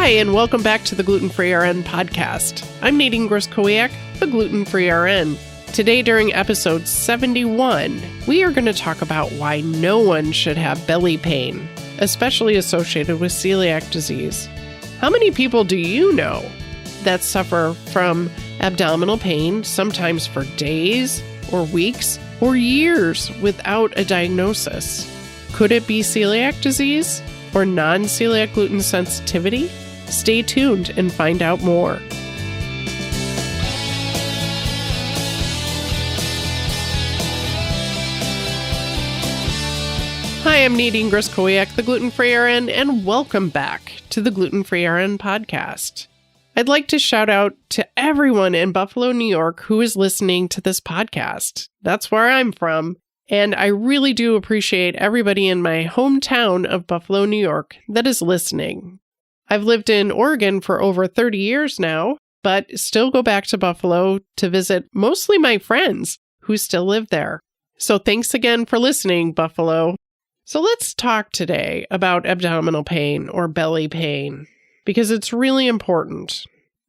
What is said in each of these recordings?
Hi, and welcome back to the Gluten Free RN podcast. I'm Nadine Celiac, the Gluten Free RN. Today, during episode 71, we are going to talk about why no one should have belly pain, especially associated with celiac disease. How many people do you know that suffer from abdominal pain, sometimes for days or weeks or years without a diagnosis? Could it be celiac disease or non-celiac gluten sensitivity? Stay tuned and find out more. Hi, I'm Nadine Celiac, the Gluten Free RN, and welcome back to the Gluten Free RN podcast. I'd like to shout out to everyone in Buffalo, New York who is listening to this podcast. That's where I'm from, and I really do appreciate everybody in my hometown of Buffalo, New York that is listening. I've lived in Oregon for over 30 years now, but still go back to Buffalo to visit mostly my friends who still live there. So thanks again for listening, Buffalo. So let's talk today about abdominal pain or belly pain, because it's really important.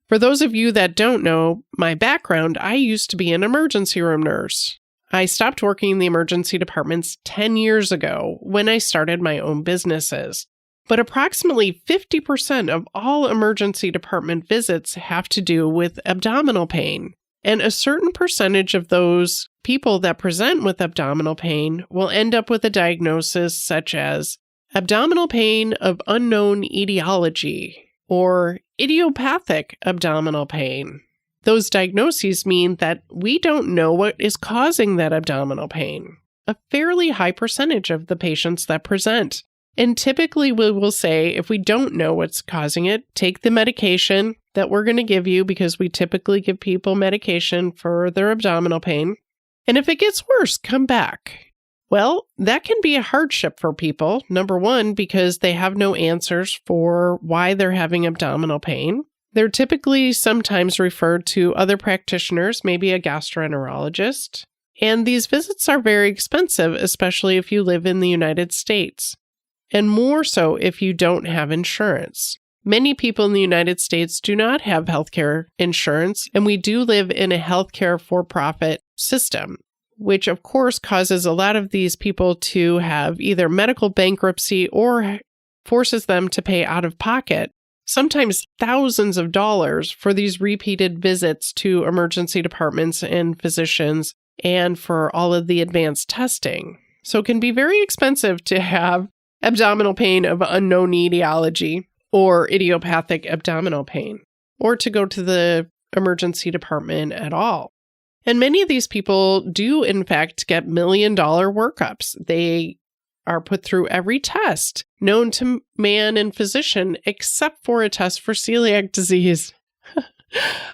For those of you that don't know my background, I used to be an emergency room nurse. I stopped working in the emergency departments 10 years ago when I started my own businesses. But approximately 50% of all emergency department visits have to do with abdominal pain. And a certain percentage of those people that present with abdominal pain will end up with a diagnosis such as abdominal pain of unknown etiology or idiopathic abdominal pain. Those diagnoses mean that we don't know what is causing that abdominal pain. A fairly high percentage of the patients that present. And typically we will say, if we don't know what's causing it, take the medication that we're going to give you, because we typically give people medication for their abdominal pain. And if it gets worse, come back. Well, that can be a hardship for people. Number one, because they have no answers for why they're having abdominal pain. They're typically sometimes referred to other practitioners, maybe a gastroenterologist. And these visits are very expensive, especially if you live in the United States. And more so if you don't have insurance. Many people in the United States do not have healthcare insurance, and we do live in a healthcare for-profit system, which of course causes a lot of these people to have either medical bankruptcy or forces them to pay out of pocket, sometimes thousands of dollars for these repeated visits to emergency departments and physicians and for all of the advanced testing. So it can be very expensive to have abdominal pain of unknown etiology or idiopathic abdominal pain, or to go to the emergency department at all. And many of these people do, in fact, get $1 million workups. They are put through every test known to man and physician, except for a test for celiac disease.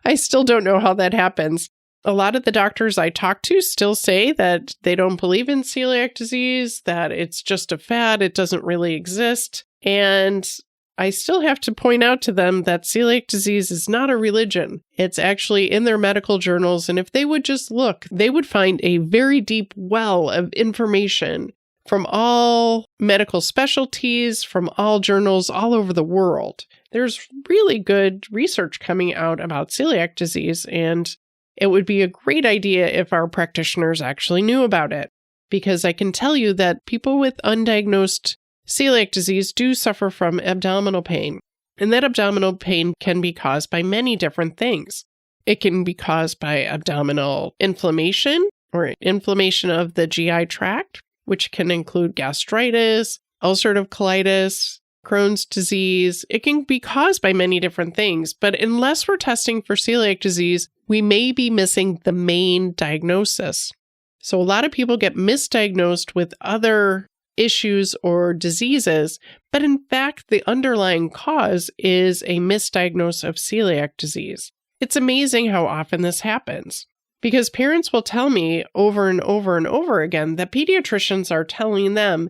I still don't know how that happens. A lot of the doctors I talk to still say that they don't believe in celiac disease, that it's just a fad, it doesn't really exist. And I still have to point out to them that celiac disease is not a religion. It's actually in their medical journals, and if they would just look, they would find a very deep well of information from all medical specialties, from all journals all over the world. There's really good research coming out about celiac disease, and it would be a great idea if our practitioners actually knew about it, because I can tell you that people with undiagnosed celiac disease do suffer from abdominal pain, and that abdominal pain can be caused by many different things. It can be caused by abdominal inflammation or inflammation of the GI tract, which can include gastritis, ulcerative colitis, Crohn's disease. It can be caused by many different things, but unless we're testing for celiac disease, we may be missing the main diagnosis. So a lot of people get misdiagnosed with other issues or diseases, but in fact, the underlying cause is a misdiagnosis of celiac disease. It's amazing how often this happens, because parents will tell me over and over and over again that pediatricians are telling them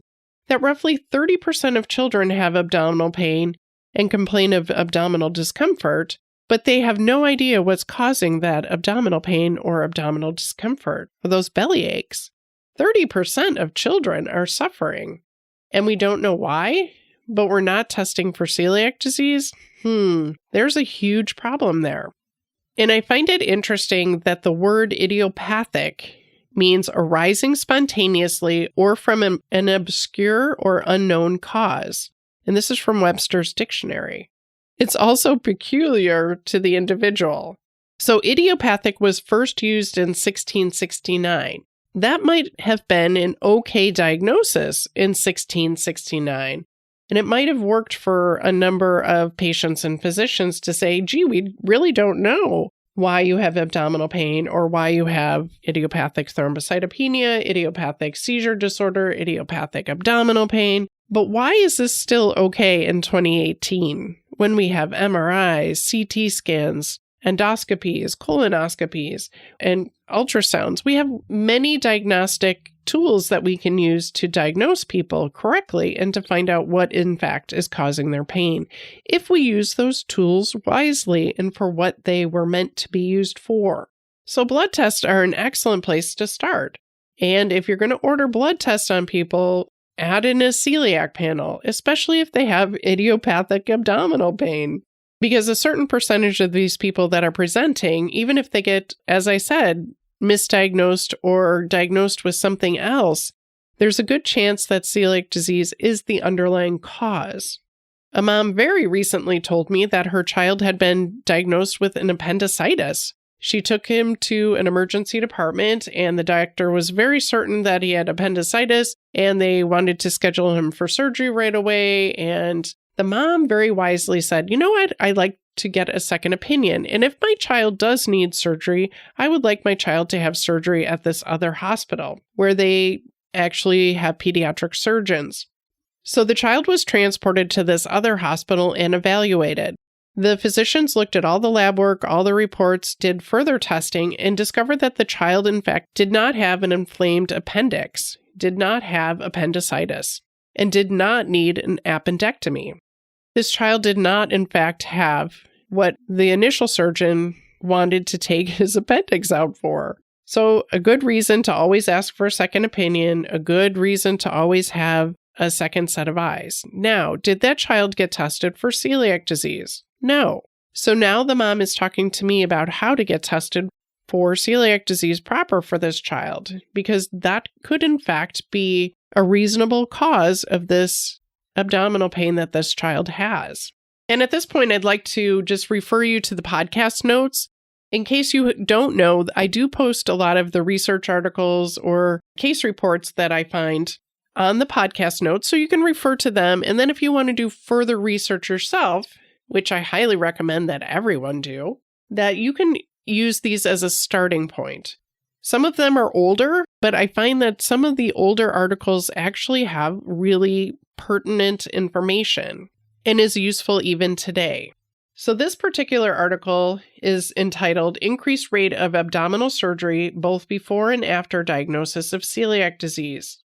that roughly 30% of children have abdominal pain and complain of abdominal discomfort, but they have no idea what's causing that abdominal pain or abdominal discomfort or those belly aches. 30% of children are suffering, and we don't know why, but we're not testing for celiac disease. There's a huge problem there. And I find it interesting that the word idiopathic means arising spontaneously or from an obscure or unknown cause. And this is from Webster's dictionary. It's also peculiar to the individual. So idiopathic was first used in 1669. That might have been an okay diagnosis in 1669. And it might have worked for a number of patients and physicians to say, gee, we really don't know why you have abdominal pain or why you have idiopathic thrombocytopenia, idiopathic seizure disorder, idiopathic abdominal pain. But why is this still okay in 2018 when we have MRIs, CT scans, endoscopies, colonoscopies, and ultrasounds? We have many diagnostic tools that we can use to diagnose people correctly and to find out what, in fact, is causing their pain, if we use those tools wisely and for what they were meant to be used for. So blood tests are an excellent place to start. And if you're going to order blood tests on people, add in a celiac panel, especially if they have idiopathic abdominal pain. Because a certain percentage of these people that are presenting, even if they get, as I said, misdiagnosed or diagnosed with something else, there's a good chance that celiac disease is the underlying cause. A mom very recently told me that her child had been diagnosed with an appendicitis. She took him to an emergency department, and the doctor was very certain that he had appendicitis, and they wanted to schedule him for surgery right away. And the mom very wisely said, you know what, I'd like to get a second opinion. And if my child does need surgery, I would like my child to have surgery at this other hospital where they actually have pediatric surgeons. So the child was transported to this other hospital and evaluated. The physicians looked at all the lab work, all the reports, did further testing, and discovered that the child, in fact, did not have an inflamed appendix, did not have appendicitis, and did not need an appendectomy. This child did not, in fact, have what the initial surgeon wanted to take his appendix out for. So a good reason to always ask for a second opinion, a good reason to always have a second set of eyes. Now, did that child get tested for celiac disease? No. So now the mom is talking to me about how to get tested for celiac disease proper for this child, because that could, in fact, be a reasonable cause of this abdominal pain that this child has. And at this point, I'd like to just refer you to the podcast notes. In case you don't know, I do post a lot of the research articles or case reports that I find on the podcast notes, so you can refer to them. And then if you want to do further research yourself, which I highly recommend that everyone do, that you can use these as a starting point. Some of them are older, but I find that some of the older articles actually have really pertinent information and is useful even today. So this particular article is entitled Increased Rate of Abdominal Surgery Both Before and After Diagnosis of Celiac Disease.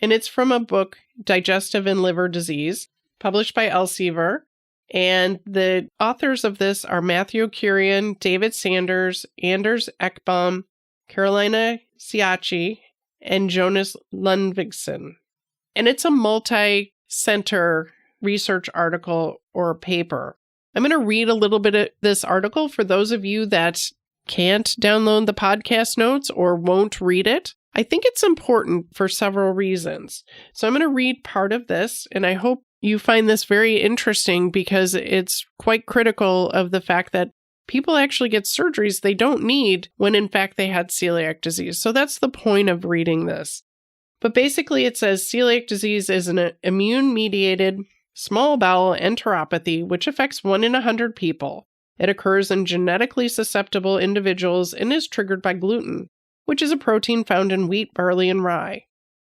And it's from a book, Digestive and Liver Disease, published by Elsevier. And the authors of this are Matthew Curian, David Sanders, Anders Ekbom, Carolina Ciacci, and Jonas Lundvigsen. And it's a multi-center research article or paper. I'm going to read a little bit of this article for those of you that can't download the podcast notes or won't read it. I think it's important for several reasons. So I'm going to read part of this, and I hope you find this very interesting because it's quite critical of the fact that people actually get surgeries they don't need when in fact they had celiac disease. So that's the point of reading this. But basically it says celiac disease is an immune-mediated small bowel enteropathy which affects 1 in 100 people. It occurs in genetically susceptible individuals and is triggered by gluten, which is a protein found in wheat, barley, and rye.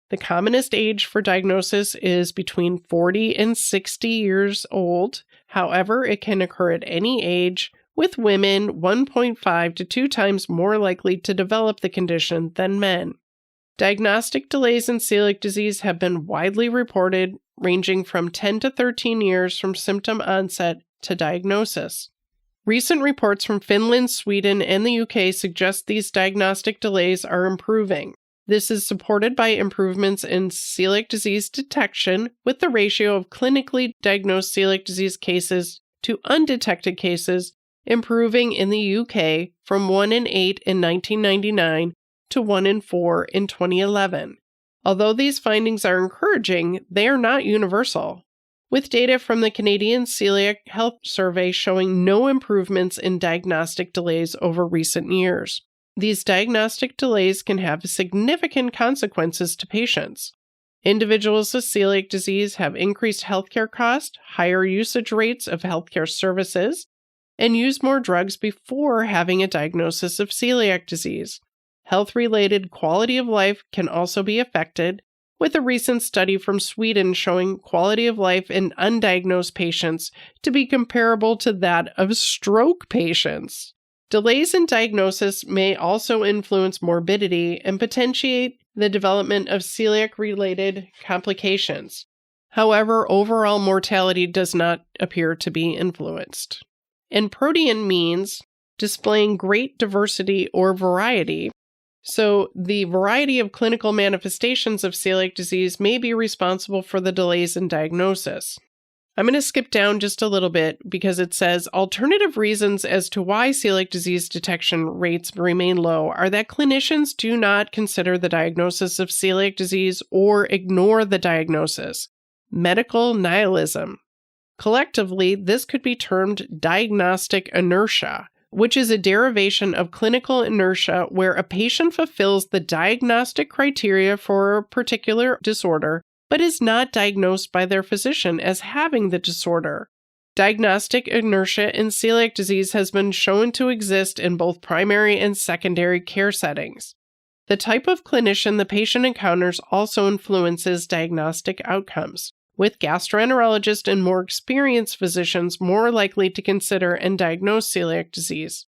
The commonest age for diagnosis is between 40 and 60 years old. However, it can occur at any age, with women 1.5 to 2 times more likely to develop the condition than men. Diagnostic delays in celiac disease have been widely reported, ranging from 10 to 13 years from symptom onset to diagnosis. Recent reports from Finland, Sweden, and the UK suggest these diagnostic delays are improving. This is supported by improvements in celiac disease detection, with the ratio of clinically diagnosed celiac disease cases to undetected cases, improving in the UK from 1 in 8 in 1999 to 1 in 4 in 2011. Although these findings are encouraging, they are not universal, with data from the Canadian Celiac Health Survey showing no improvements in diagnostic delays over recent years. These diagnostic delays can have significant consequences to patients. Individuals with celiac disease have increased healthcare costs, higher usage rates of healthcare services, and use more drugs before having a diagnosis of celiac disease. Health-related quality of life can also be affected, with a recent study from Sweden showing quality of life in undiagnosed patients to be comparable to that of stroke patients. Delays in diagnosis may also influence morbidity and potentiate the development of celiac-related complications. However, overall mortality does not appear to be influenced. And protein means displaying great diversity or variety. So the variety of clinical manifestations of celiac disease may be responsible for the delays in diagnosis. I'm going to skip down just a little bit because it says alternative reasons as to why celiac disease detection rates remain low are that clinicians do not consider the diagnosis of celiac disease or ignore the diagnosis. Medical nihilism. Collectively, this could be termed diagnostic inertia, which is a derivation of clinical inertia where a patient fulfills the diagnostic criteria for a particular disorder, but is not diagnosed by their physician as having the disorder. Diagnostic inertia in celiac disease has been shown to exist in both primary and secondary care settings. The type of clinician the patient encounters also influences diagnostic outcomes, with gastroenterologists and more experienced physicians more likely to consider and diagnose celiac disease.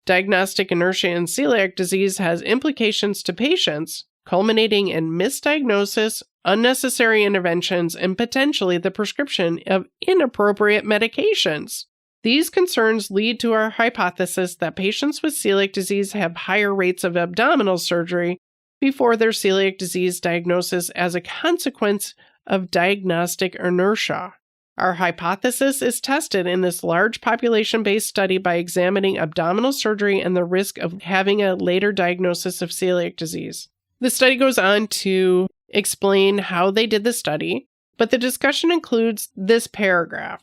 Diagnostic inertia in celiac disease has implications to patients, culminating in misdiagnosis, unnecessary interventions, and potentially the prescription of inappropriate medications. These concerns lead to our hypothesis that patients with celiac disease have higher rates of abdominal surgery before their celiac disease diagnosis as a consequence of diagnostic inertia. Our hypothesis is tested in this large population-based study by examining abdominal surgery and the risk of having a later diagnosis of celiac disease. The study goes on to explain how they did the study, but the discussion includes this paragraph.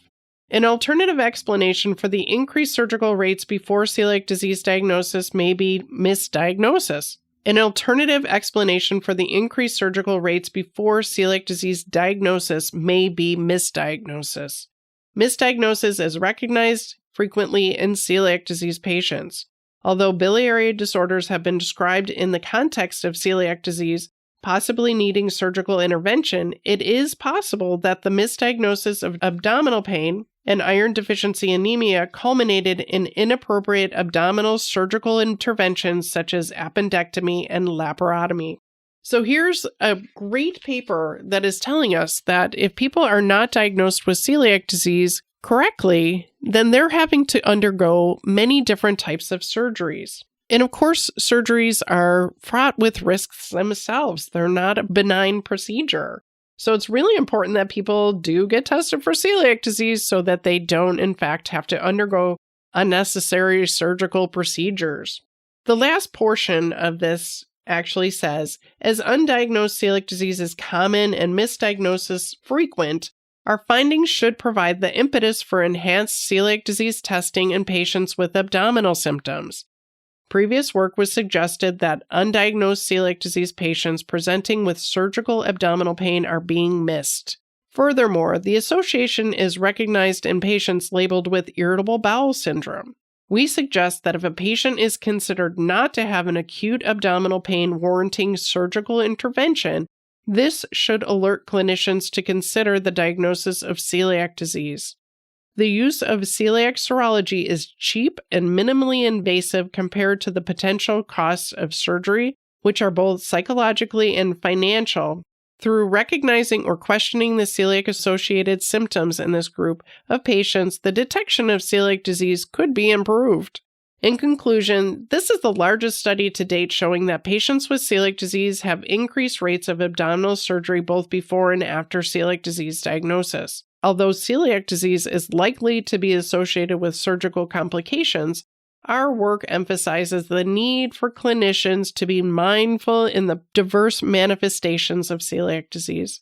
An alternative explanation for the increased surgical rates before celiac disease diagnosis may be misdiagnosis. An alternative explanation for the increased surgical rates before celiac disease diagnosis may be misdiagnosis. Misdiagnosis is recognized frequently in celiac disease patients. Although biliary disorders have been described in the context of celiac disease, possibly needing surgical intervention, it is possible that the misdiagnosis of abdominal pain and iron deficiency anemia culminated in inappropriate abdominal surgical interventions such as appendectomy and laparotomy. So here's a great paper that is telling us that if people are not diagnosed with celiac disease correctly, then they're having to undergo many different types of surgeries. And of course, surgeries are fraught with risks themselves. They're not a benign procedure. So it's really important that people do get tested for celiac disease so that they don't, in fact, have to undergo unnecessary surgical procedures. The last portion of this actually says, as undiagnosed celiac disease is common and misdiagnosis frequent, our findings should provide the impetus for enhanced celiac disease testing in patients with abdominal symptoms. Previous work was suggested that undiagnosed celiac disease patients presenting with surgical abdominal pain are being missed. Furthermore, the association is recognized in patients labeled with irritable bowel syndrome. We suggest that if a patient is considered not to have an acute abdominal pain warranting surgical intervention, this should alert clinicians to consider the diagnosis of celiac disease. The use of celiac serology is cheap and minimally invasive compared to the potential costs of surgery, which are both psychologically and financial. Through recognizing or questioning the celiac-associated symptoms in this group of patients, the detection of celiac disease could be improved. In conclusion, this is the largest study to date showing that patients with celiac disease have increased rates of abdominal surgery both before and after celiac disease diagnosis. Although celiac disease is likely to be associated with surgical complications, our work emphasizes the need for clinicians to be mindful in the diverse manifestations of celiac disease.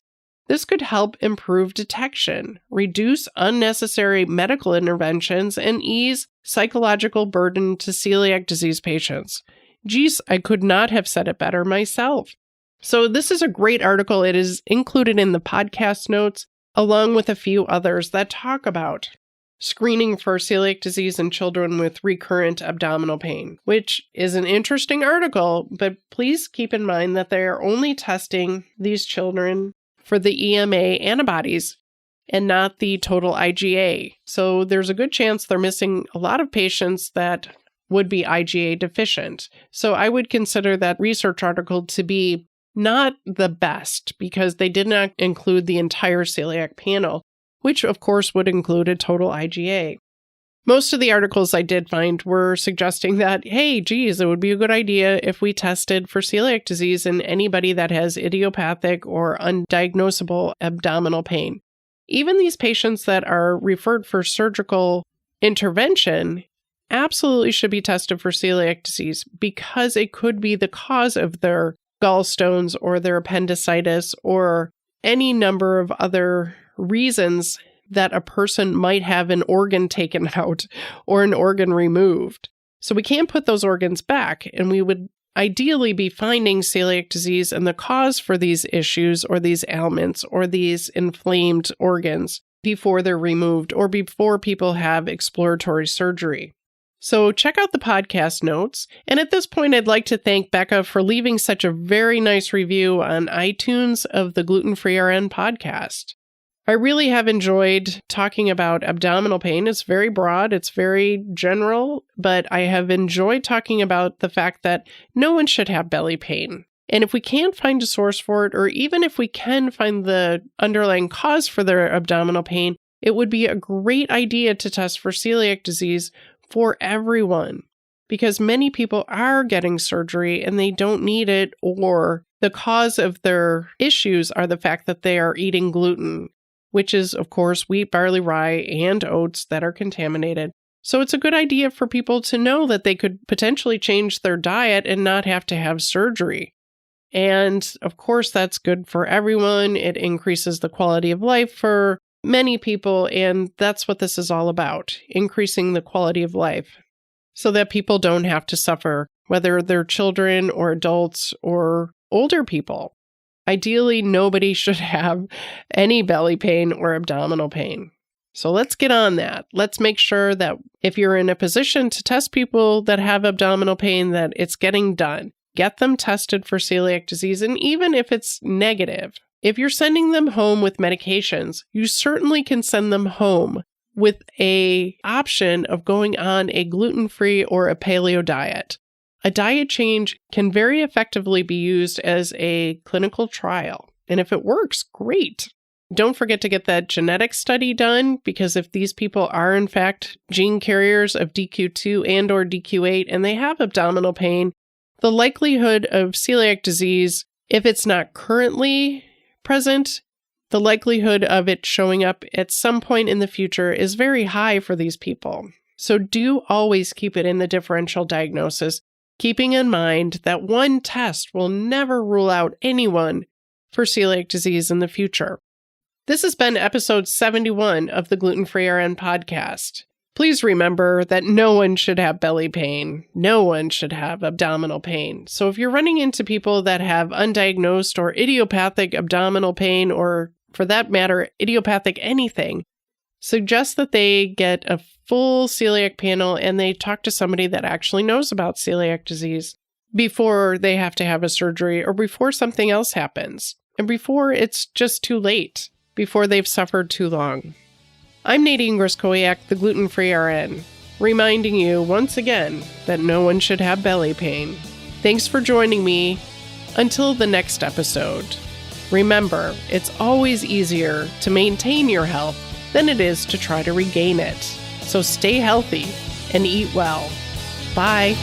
This could help improve detection, reduce unnecessary medical interventions, and ease psychological burden to celiac disease patients. Geez, I could not have said it better myself. So this is a great article. It is included in the podcast notes, along with a few others that talk about screening for celiac disease in children with recurrent abdominal pain, which is an interesting article, but please keep in mind that they are only testing these children for the EMA antibodies and not the total IgA. So there's a good chance they're missing a lot of patients that would be IgA deficient. So I would consider that research article to be not the best because they did not include the entire celiac panel, which of course would include a total IgA. Most of the articles I did find were suggesting that, hey, geez, it would be a good idea if we tested for celiac disease in anybody that has idiopathic or undiagnosable abdominal pain. Even these patients that are referred for surgical intervention absolutely should be tested for celiac disease because it could be the cause of their gallstones or their appendicitis or any number of other reasons that a person might have an organ taken out or an organ removed. So we can't put those organs back, and we would ideally be finding celiac disease and the cause for these issues or these ailments or these inflamed organs before they're removed or before people have exploratory surgery. So check out the podcast notes. And at this point, I'd like to thank Becca for leaving such a very nice review on iTunes of the Gluten Free RN podcast. I really have enjoyed talking about abdominal pain. It's very broad, it's very general, but I have enjoyed talking about the fact that no one should have belly pain. And if we can't find a source for it, or even if we can find the underlying cause for their abdominal pain, it would be a great idea to test for celiac disease for everyone, because many people are getting surgery and they don't need it, or the cause of their issues are the fact that they are eating gluten, which is, of course, wheat, barley, rye, and oats that are contaminated. So it's a good idea for people to know that they could potentially change their diet and not have to have surgery. And of course, that's good for everyone. It increases the quality of life for many people, and that's what this is all about, increasing the quality of life so that people don't have to suffer, whether they're children or adults or older people. Ideally, nobody should have any belly pain or abdominal pain. So let's get on that. Let's make sure that if you're in a position to test people that have abdominal pain, that it's getting done. Get them tested for celiac disease, and even if it's negative, if you're sending them home with medications, you certainly can send them home with an option of going on a gluten-free or a paleo diet. A diet change can very effectively be used as a clinical trial. And if it works, great. Don't forget to get that genetic study done, because if these people are in fact gene carriers of DQ2 and or DQ8 and they have abdominal pain, the likelihood of celiac disease, if it's not currently present, the likelihood of it showing up at some point in the future is very high for these people. So do always keep it in the differential diagnosis, keeping in mind that one test will never rule out anyone for celiac disease in the future. This has been episode 71 of the Gluten Free RN podcast. Please remember that no one should have belly pain. No one should have abdominal pain. So if you're running into people that have undiagnosed or idiopathic abdominal pain, or for that matter, idiopathic anything, suggest that they get a full celiac panel and they talk to somebody that actually knows about celiac disease before they have to have a surgery or before something else happens and before it's just too late, before they've suffered too long. I'm Nadine Griskowiak, the Gluten Free RN, reminding you once again that no one should have belly pain. Thanks for joining me. Until the next episode, remember, it's always easier to maintain your health than it is to try to regain it. So stay healthy and eat well. Bye.